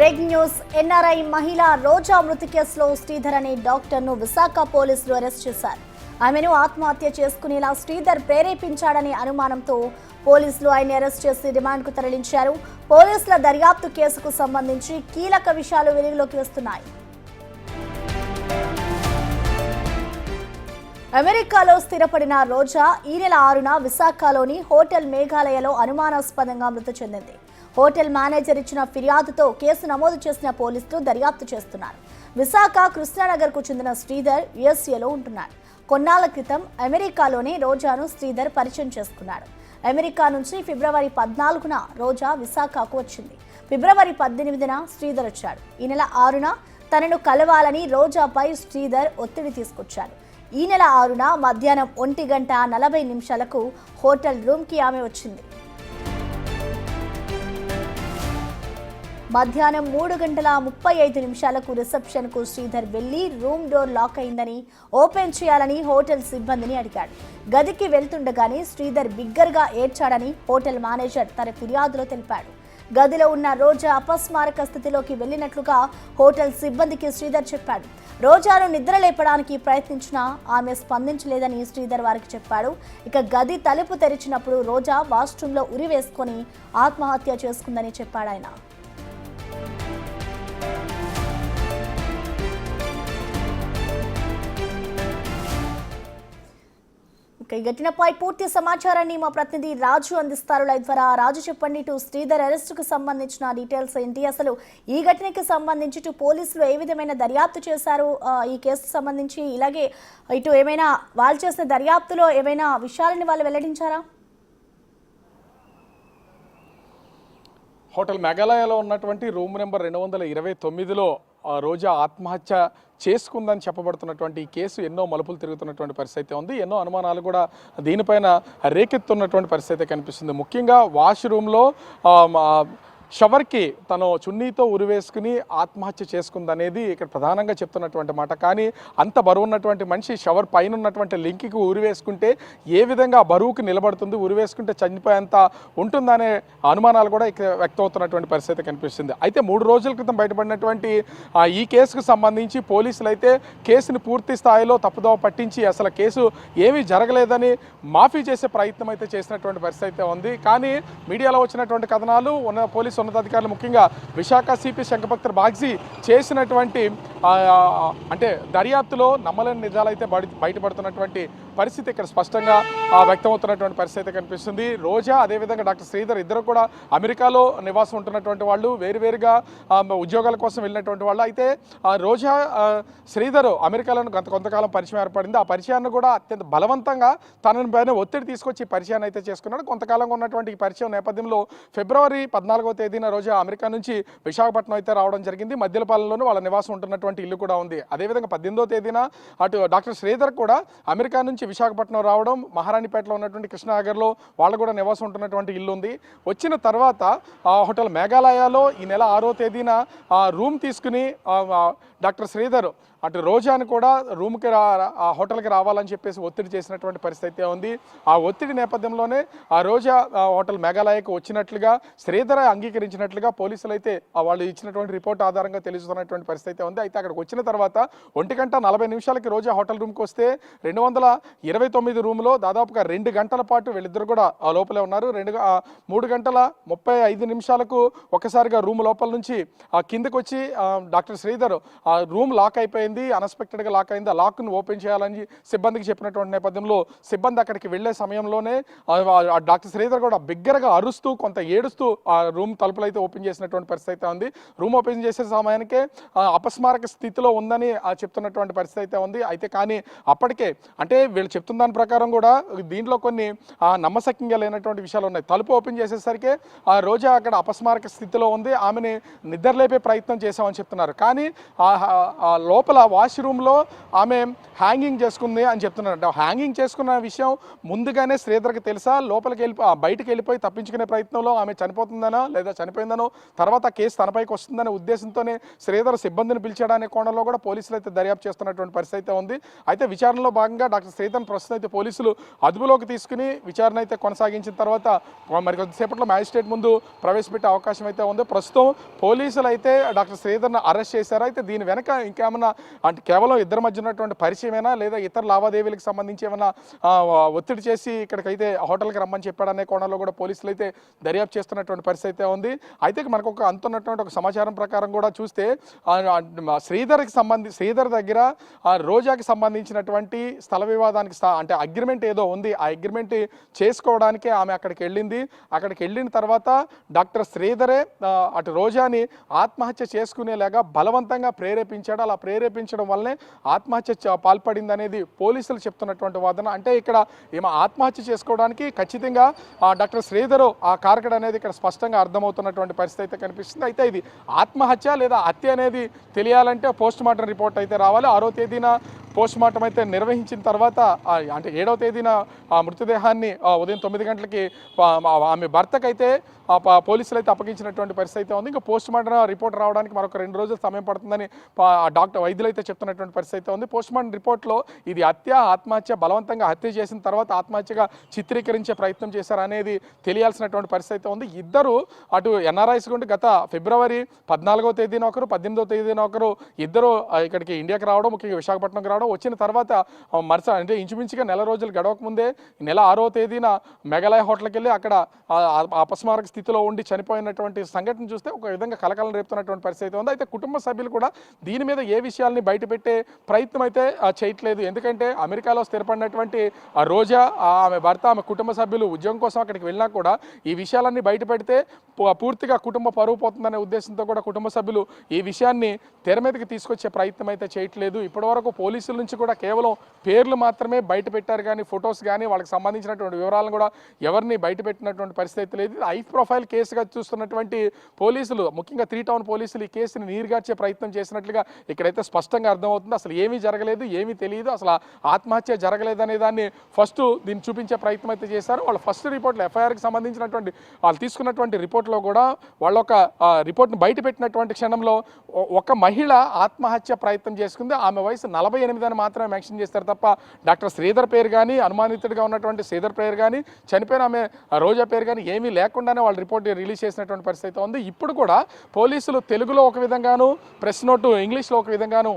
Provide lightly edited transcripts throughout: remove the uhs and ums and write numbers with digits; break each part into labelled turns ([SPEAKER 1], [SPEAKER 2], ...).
[SPEAKER 1] Breaking news. NRI మహిళ రోజా మృతి కేసులో శ్రీధర్ అనే డాక్టర్ను విశాఖ పోలీసులు అరెస్ట్ చేశారు. ఆమెను ఆత్మహత్య చేసుకునేలా శ్రీధర్ ప్రేరేపించాడనే అనుమానంతో పోలీసులు ఆయన్ని అరెస్ట్ చేసి రిమాండ్కు తరలించారు. పోలీసుల దర్యాప్తు కేసుకు సంబంధించి కీలక విషయాలు వెలుగులోకి వస్తున్నాయి. అమెరికాలో స్థిరపడిన రోజా ఈ నెల 6న విశాఖలోని హోటల్ మేఘాలయలో అనుమానాస్పదంగా మృతి చెందింది. హోటల్ మేనేజర్ ఇచ్చిన ఫిర్యాదుతో కేసు నమోదు చేసిన పోలీసులు దర్యాప్తు చేస్తున్నారు. విశాఖ కృష్ణానగర్కు చెందిన శ్రీధర్ యుఎస్ఏలో ఉంటున్నాడు. కొన్నాళ్ల క్రితం అమెరికాలోనే రోజాను శ్రీధర్ పరిచయం చేసుకున్నాడు. అమెరికా నుంచి ఫిబ్రవరి 14న రోజా విశాఖకు వచ్చింది. ఫిబ్రవరి 18న శ్రీధర్ వచ్చాడు. ఈ నెల 6న తనను కలవాలని రోజాపై శ్రీధర్ ఒత్తిడి తీసుకొచ్చాడు. ఈ నెల 6న మధ్యాహ్నం 1:40 హోటల్ రూమ్కి ఆమె వచ్చింది. మధ్యాహ్నం 3:35 రిసెప్షన్కు శ్రీధర్ వెళ్లి రూమ్ డోర్ లాక్ అయిందని, ఓపెన్ చేయాలని హోటల్ సిబ్బందిని అడిగాడు. గదికి వెళ్తుండగానే శ్రీధర్ బిగ్గరగా ఏడ్చాడని హోటల్ మేనేజర్ తన ఫిర్యాదులో తెలిపాడు. గదిలో ఉన్న రోజా అపస్మారక స్థితిలోకి వెళ్లినట్లుగా హోటల్ సిబ్బందికి శ్రీధర్ చెప్పాడు. రోజాను నిద్రలేపడానికి ప్రయత్నించినా ఆమె స్పందించలేదని శ్రీధర్ వారికి చెప్పాడు. ఇక గది తలుపు తెరిచినప్పుడు రోజా వాష్రూంలో ఉరి వేసుకొని ఆత్మహత్య చేసుకుందని చెప్పాడు ఆయన. ఈ ఘటనపై పూర్తి సమాచారాన్ని మా ప్రతినిధి రాజు అందిస్తారు లైవ్ ద్వారా. రాజు, చెప్పండి, ఇటు శ్రీధర్ అరెస్టుకు సంబంధించిన డీటెయిల్స్ ఏంటి? అసలు ఈ ఘటనకి సంబంధించి ఇటు పోలీసులు ఏ విధమైన దర్యాప్తు చేశారు ఈ కేసుకు సంబంధించి? ఇలాగే ఇటు ఏమైనా వాళ్ళు చేసిన దర్యాప్తులో ఏమైనా విషయాలని వాళ్ళు వెల్లడించారా?
[SPEAKER 2] హోటల్ మేఘాలయలో ఉన్నటువంటి రూమ్ నెంబర్ 229లో రోజా ఆత్మహత్య చేసుకుందని చెప్పబడుతున్నటువంటి ఈ కేసు ఎన్నో మలుపులు తిరుగుతున్నటువంటి పరిస్థితి ఉంది. ఎన్నో అనుమానాలు కూడా దీనిపైన రేకెత్తున్నటువంటి పరిస్థితి కనిపిస్తుంది. ముఖ్యంగా వాష్రూమ్లో షవర్కి తను చున్నీతో ఉరివేసుకుని ఆత్మహత్య చేసుకుందనేది ఇక్కడ ప్రధానంగా చెప్తున్నటువంటి మాట. కానీ అంత బరువు ఉన్నటువంటి మనిషి షవర్ పైన ఉన్నటువంటి లింక్కి ఉరివేసుకుంటే ఏ విధంగా బరువుకి నిలబడుతుంది, ఉరివేసుకుంటే చనిపోయేంత ఉంటుందనే అనుమానాలు కూడా ఇక్కడ వ్యక్తమవుతున్నటువంటి పరిస్థితి కనిపిస్తుంది. అయితే 3 రోజుల క్రితం బయటపడినటువంటి ఈ కేసుకు సంబంధించి పోలీసులు అయితే కేసుని పూర్తి స్థాయిలో తప్పుదోవ పట్టించి అసలు కేసు ఏమీ జరగలేదని మాఫీ చేసే ప్రయత్నం అయితే చేసినటువంటి పరిస్థితి ఉంది. కానీ మీడియాలో వచ్చినటువంటి కథనాలు పోలీసు ఉన్నతాధికారులు, ముఖ్యంగా విశాఖ సిపి శంఖపక్తర్ బాగ్జీ చేసినటువంటి అంటే దర్యాప్తులో నమ్మలేని నిజాలు అయితే బయటపడుతున్నటువంటి పరిస్థితి ఇక్కడ స్పష్టంగా వ్యక్తమవుతున్నటువంటి పరిస్థితి కనిపిస్తుంది. రోజా అదేవిధంగా డాక్టర్ శ్రీధర్ ఇద్దరు కూడా అమెరికాలో నివాసం ఉంటున్నటువంటి వాళ్ళు, వేరువేరుగా ఉద్యోగాల కోసం వెళ్ళినటువంటి వాళ్ళు. అయితే రోజా శ్రీధర్ అమెరికాలో కొంతకాలం పరిచయం ఏర్పడింది. ఆ పరిచయాన్ని కూడా అత్యంత బలవంతంగా తనని పైన ఒత్తిడి తీసుకొచ్చి పరిచయాన్ని అయితే చేసుకున్నాడు. కొంతకాలంగా ఉన్నటువంటి ఈ పరిచయం నేపథ్యంలో ఫిబ్రవరి 14వ తేదీన రోజా అమెరికా నుంచి విశాఖపట్నం అయితే రావడం జరిగింది. మధ్యలపాలెంలోనూ వాళ్ళ నివాసం ఉంటున్నటువంటి ఇల్లు కూడా ఉంది. అదేవిధంగా 18వ తేదీన అటు డాక్టర్ శ్రీధర్ కూడా అమెరికా నుంచి విశాఖపట్నం రావడం, మహారాణిపేటలో ఉన్నటువంటి కృష్ణానగర్లో వాళ్ళు కూడా నివాసం ఉంటున్నటువంటి ఇల్లు ఉంది. వచ్చిన తర్వాత హోటల్ మేఘాలయలో ఈ నెల 6వ తేదీన రూమ్ తీసుకుని డాక్టర్ శ్రీధర్ అటు రోజాని కూడా రూమ్కి ఆ హోటల్కి రావాలని చెప్పేసి ఒత్తిడి చేసినటువంటి పరిస్థితి ఉంది. ఆ ఒత్తిడి నేపథ్యంలోనే ఆ రోజా హోటల్ మేఘాలయకు వచ్చినట్లుగా శ్రీధర్ అంగీకరించినట్లుగా పోలీసులు అయితే వాళ్ళు ఇచ్చినటువంటి రిపోర్ట్ ఆధారంగా తెలుస్తున్నటువంటి పరిస్థితి ఉంది. అయితే అక్కడికి వచ్చిన తర్వాత 1:40 రోజా హోటల్ రూమ్కి వస్తే 229 రూమ్లో దాదాపుగా 2 గంటల పాటు వీళ్ళిద్దరు కూడా ఆ లోపలే ఉన్నారు. 3:35 ఒకసారిగా రూమ్ లోపల నుంచి కిందకు వచ్చి డాక్టర్ శ్రీధర్ ఆ రూమ్ లాక్ అయిపోయింది, అన్ఎక్స్పెక్టెడ్గా లాక్ అయింది. ఆ లాక్ను ఓపెన్ చేయాలని సిబ్బందికి చెప్పినటువంటి నేపథ్యంలో సిబ్బంది అక్కడికి వెళ్లే సమయంలోనే డాక్టర్ శ్రీధర్ కూడా బిగ్గరగా అరుస్తూ కొంత ఏడుస్తూ ఆ రూమ్ తలుపులు అయితే ఓపెన్ చేసినటువంటి పరిస్థితి ఉంది. రూమ్ ఓపెన్ చేసే సమయానికే అపస్మారక స్థితిలో ఉందని చెప్తున్నటువంటి పరిస్థితి ఉంది. అయితే కానీ అప్పటికే అంటే వీళ్ళు చెప్తున్న దాని ప్రకారం కూడా దీంట్లో కొన్ని నమ్మశక్యంగా లేనటువంటి విషయాలు ఉన్నాయి. తలుపు ఓపెన్ చేసేసరికి ఆ రోజా అక్కడ అపస్మారక స్థితిలో ఉంది, ఆమెని నిద్రలేపే ప్రయత్నం చేశామని చెప్తున్నారు. కానీ లోపల వాష్రూమ్లో ఆమె హ్యాంగింగ్ చేసుకుంది అని చెప్తున్నారు. హ్యాంగింగ్ చేసుకున్న విషయం ముందుగానే శ్రీధర్కి తెలుసా? లోపలికి బయటికి వెళ్ళిపోయి తప్పించుకునే ప్రయత్నంలో ఆమె చనిపోతుందనో లేదా చనిపోయిందనో తర్వాత కేసు తనపైకి వస్తుందనే ఉద్దేశంతోనే శ్రీధర్ సిబ్బందిని పిలిచాడనే కోణంలో కూడా పోలీసులు అయితే దర్యాప్తు చేస్తున్నటువంటి పరిస్థితి అయితే ఉంది. అయితే విచారణలో భాగంగా డాక్టర్ శ్రీధర్ ప్రస్తుతం అయితే పోలీసులు అదుపులోకి తీసుకుని విచారణ అయితే కొనసాగించిన తర్వాత మరి కొద్దిసేపట్లో మ్యాజిస్ట్రేట్ ముందు ప్రవేశపెట్టే అవకాశం అయితే ఉంది. ప్రస్తుతం పోలీసులు అయితే డాక్టర్ శ్రీధర్ని అరెస్ట్ చేశారు. అయితే దీని వెనక ఇంకేమన్నా అంటే కేవలం ఇద్దరి మధ్య ఉన్నటువంటి పరిచయమేనా లేదా ఇతర లావాదేవీలకు సంబంధించి ఏమైనా ఒత్తిడి చేసి ఇక్కడికైతే హోటల్కి రమ్మని చెప్పాడనే కోణంలో కూడా పోలీసులు అయితే దర్యాప్తు చేస్తున్నటువంటి పరిస్థితి అయితే ఉంది. అయితే మనకు ఒక అంతున్నటువంటి ఒక సమాచారం ప్రకారం కూడా చూస్తే శ్రీధర్ దగ్గర రోజాకి సంబంధించినటువంటి స్థల వివాదానికి అంటే అగ్రిమెంట్ ఏదో ఉంది. ఆ అగ్రిమెంట్ చేసుకోవడానికే ఆమె అక్కడికి వెళ్ళింది. అక్కడికి వెళ్ళిన తర్వాత డాక్టర్ శ్రీధరే అటు రోజాని ఆత్మహత్య చేసుకునేలాగా బలవంతంగా ప్రేరేపించాడు. అలా ప్రేరేపించడం వల్లనే ఆత్మహత్య పాల్పడింది అనేది పోలీసులు చెప్తున్నటువంటి వాదన. అంటే ఇక్కడ ఈమె ఆత్మహత్య చేసుకోవడానికి ఖచ్చితంగా డాక్టర్ శ్రీధర్ ఆ కారకుడు అనేది ఇక్కడ స్పష్టంగా అర్థమవుతున్నటువంటి పరిస్థితి అయితే కనిపిస్తుంది. అయితే ఇది ఆత్మహత్య లేదా హత్య అనేది తెలియాలంటే పోస్ట్ మార్టం రిపోర్ట్ అయితే రావాలి. 6వ తేదీన పోస్ట్ మార్టం అయితే నిర్వహించిన తర్వాత అంటే 7వ తేదీన ఆ మృతదేహాన్ని ఉదయం 9 గంటలకి ఆమె భర్తకైతే పోలీసులు అయితే అప్పగించినటువంటి పరిస్థితి అయితే ఉంది. ఇంకా పోస్ట్ మార్టం రిపోర్ట్ రావడానికి మరొక 2 రోజులు సమయం పడుతుందని వైద్యులు అయితే చెప్తున్నటువంటి పరిస్థితి అయితే ఉంది. పోస్ట్ మార్టం రిపోర్ట్లో ఇది ఆత్మహత్య బలవంతంగా హత్య చేసిన తర్వాత ఆత్మహత్యగా చిత్రీకరించే ప్రయత్నం చేశారు అనేది తెలియాల్సినటువంటి పరిస్థితి అయితే ఉంది. ఇద్దరు అటు ఎన్ఆర్ఐస్ గుండి గత ఫిబ్రవరి 14వ తేదీన ఒకరు 18వ తేదీన ఒకరు ఇద్దరు ఇక్కడికి ఇండియాకి రావడం, ముఖ్యంగా విశాఖపట్నంకి రావడం, వచ్చిన తర్వాత అంటే ఇంచుమించుగా నెల రోజులు గడవకముందే నెల 6వ తేదీన మెఘాలయ హోటల్కి వెళ్ళి అక్కడ అపస్మారక స్థితిలో ఉండి చనిపోయినటువంటి సంఘటన చూస్తే ఒక విధంగా కలకలం రేపుతున్నటువంటి పరిస్థితి ఉంది. అయితే కుటుంబ సభ్యులు కూడా దీని మీద ఏ విషయాల్ని బయటపెట్టే ప్రయత్నం అయితే చేయట్లేదు. ఎందుకంటే అమెరికాలో స్థిరపడినటువంటి రోజా, ఆమె భర్త, ఆమె కుటుంబ సభ్యులు ఉద్యోగం కోసం అక్కడికి వెళ్ళినా కూడా ఈ విషయాలన్నీ బయట పెడితే పూర్తిగా కుటుంబ పరువు పోతుందనే ఉద్దేశంతో కూడా కుటుంబ సభ్యులు ఈ విషయాన్ని తెర మీదకి తీసుకొచ్చే ప్రయత్నం అయితే చేయట్లేదు. ఇప్పటివరకు పోలీసుల నుంచి కూడా కేవలం పేర్లు మాత్రమే బయట పెట్టారు కానీ ఫొటోస్ కానీ వాళ్ళకి సంబంధించినటువంటి వివరాలను కూడా ఎవరిని బయట పెట్టినటువంటి పరిస్థితి లేదు. హై ప్రొఫైల్ కేసుగా చూస్తున్నటువంటి పోలీసులు, ముఖ్యంగా 3 టౌన్ పోలీసులు ఈ కేసుని నీరుగార్చే ప్రయత్నం చేసినట్లుగా ఇక్కడైతే స్పష్టంగా అర్థమవుతుంది. అసలు ఏమీ జరగలేదు, ఏమీ తెలియదు, అసలు ఆత్మహత్య జరగలేదు అనే దాన్ని ఫస్ట్ దీన్ని చూపించే ప్రయత్నం అయితే చేశారు. వాళ్ళ ఫస్ట్ రిపోర్ట్లో ఎఫ్ఐఆర్కి సంబంధించినటువంటి వాళ్ళు తీసుకున్నటువంటి రిపోర్ట్లో కూడా వాళ్ళ ఒక రిపోర్ట్ని బయట పెట్టినటువంటి క్షణంలో ఒక మహిళ ఆత్మహత్య ప్రయత్నం చేసుకుంది. ఆమె వయసు 48 అని మాత్రమే మెన్షన్ చేస్తారు తప్ప డాక్టర్ శ్రీధర్ పేరు కానీ, అనుమానితుడిగా ఉన్నటువంటి శ్రీధర్ పేరు కానీ, చనిపోయిన ఆమె రోజా పేరు కానీ ఏమీ లేకుండానే వాళ్ళ రిపోర్ట్ రిలీజ్ చేసినటువంటి పరిస్థితి ఉంది. ఇప్పుడు కూడా పోలీసులు తెలుగులో ఒక విధంగాను, ప్రెస్ నోటు ఇంగ్లీష్లో ఒక విధంగాను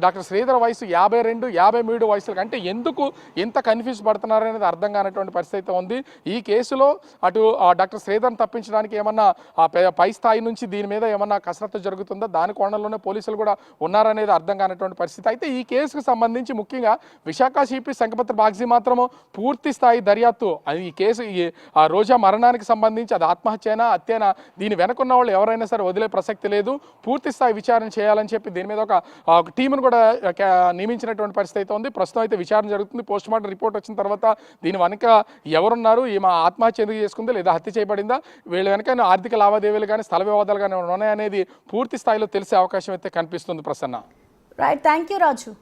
[SPEAKER 2] డాక్టర్ శ్రీధర్ వయసు 52, 53 వయసులకు అంటే ఎందుకు ఇంత కన్ఫ్యూజ్ పడుతున్నారనేది అర్థం కానటువంటి పరిస్థితి ఉంది. ఈ కేసులో అటు డాక్టర్ శ్రీధర్ని తప్పించడానికి ఏమన్నా పై స్థాయి నుంచి దీని మీద ఏమన్నా కసరత్తు జరుగుతుందా, దాని కోణంలోనే పోలీసులు కూడా ఉన్నారనేది అర్థం కానటువంటి పరిస్థితి. అయితే ఈ కేసుకు సంబంధించి ముఖ్యంగా విశాఖ సిపి శంఖపత్ర బాగ్జీ మాత్రము పూర్తి స్థాయి దర్యాప్తు ఈ కేసు రోజా మరణానికి సంబంధించి అది ఆత్మహత్య అయినా హత్యనా దీని వెనకున్న వాళ్ళు ఎవరైనా సరే వదిలే ప్రసక్తి లేదు. పూర్తి స్థాయి విచారణ చేయాలని చెప్పి దీని మీద ఒక టీమును కూడా నియమించినటువంటి పరిస్థితి అయితే ఉంది. ప్రస్తుతం అయితే విచారణ జరుగుతుంది. పోస్ట్ మార్టం రిపోర్ట్ వచ్చిన తర్వాత దీని వెనక ఎవరున్నారు, ఈమె ఆత్మహత్య ఎందుకు చేసుకుంది లేదా హత్య చేయబడిందా, వీళ్ళ వెనక ఆర్థిక లావాదేవీలు కానీ స్థల వివాదాలు కానీ ఉన్నాయనేది పూర్తి స్థాయిలో తెలిసే అవకాశం అయితే కనిపిస్తుంది. Prasanna.
[SPEAKER 1] Right, thank you Raju.